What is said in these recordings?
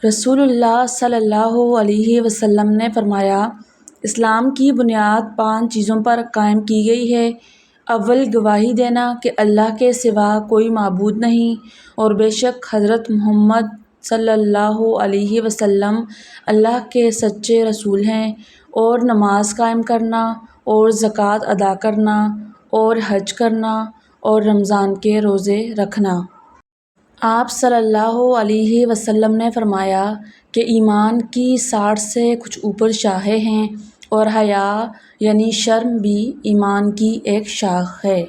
رسول اللہ صلی اللہ علیہ وسلم نے فرمایا، اسلام کی بنیاد 5 چیزوں پر قائم کی گئی ہے۔ اول، گواہی دینا کہ اللہ کے سوا کوئی معبود نہیں اور بے شک حضرت محمد صلی اللہ علیہ وسلم اللہ کے سچے رسول ہیں، اور نماز قائم کرنا اور زکوٰۃ ادا کرنا اور حج کرنا اور رمضان کے روزے رکھنا۔ آپ صلی اللہ علیہ وسلم نے فرمایا کہ ایمان کی 60 سے کچھ اوپر شاخیں ہیں، اور حیا یعنی شرم بھی ایمان کی ایک شاخ ہے۔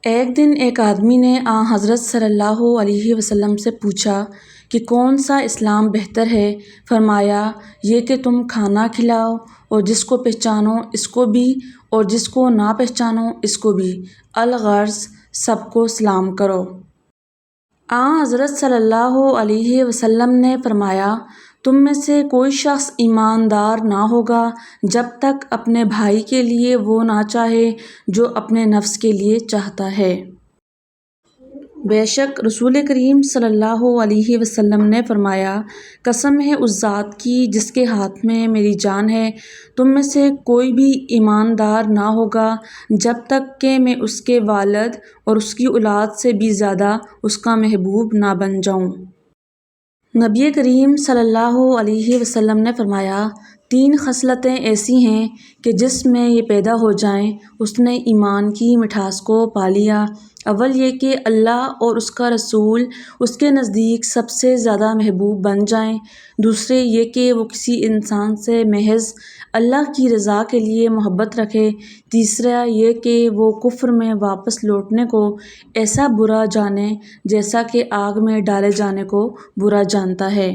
ایک دن ایک آدمی نے حضرت صلی اللہ علیہ وسلم سے پوچھا کہ کون سا اسلام بہتر ہے؟ فرمایا، یہ کہ تم کھانا کھلاؤ اور جس کو پہچانو اس کو بھی اور جس کو نہ پہچانو اس کو بھی، الغرض سب کو سلام کرو۔ حضرت صلی اللہ علیہ وسلم نے فرمایا، تم میں سے کوئی شخص ایماندار نہ ہوگا جب تک اپنے بھائی کے لیے وہ نہ چاہے جو اپنے نفس کے لیے چاہتا ہے۔ بے شک رسول کریم صلی اللہ علیہ وسلم نے فرمایا، قسم ہے اس ذات کی جس کے ہاتھ میں میری جان ہے، تم میں سے کوئی بھی ایماندار نہ ہوگا جب تک کہ میں اس کے والد اور اس کی اولاد سے بھی زیادہ اس کا محبوب نہ بن جاؤں۔ نبی کریم صلی اللہ علیہ وسلم نے فرمایا، 3 خصلتیں ایسی ہیں کہ جس میں یہ پیدا ہو جائیں اس نے ایمان کی مٹھاس کو پا لیا۔ اول یہ کہ اللہ اور اس کا رسول اس کے نزدیک سب سے زیادہ محبوب بن جائیں۔ دوسرے یہ کہ وہ کسی انسان سے محض اللہ کی رضا کے لیے محبت رکھے۔ تیسرا یہ کہ وہ کفر میں واپس لوٹنے کو ایسا برا جانے جیسا کہ آگ میں ڈالے جانے کو برا جانتا ہے۔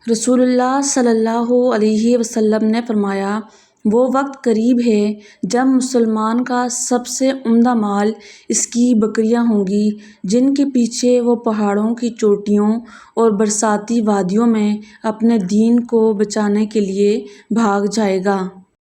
رسول اللہ صلی اللہ علیہ وسلم نے فرمایا، وہ وقت قریب ہے جب مسلمان کا سب سے عمدہ مال اس کی بکریاں ہوں گی، جن کے پیچھے وہ پہاڑوں کی چوٹیوں اور برساتی وادیوں میں اپنے دین کو بچانے کے لیے بھاگ جائے گا۔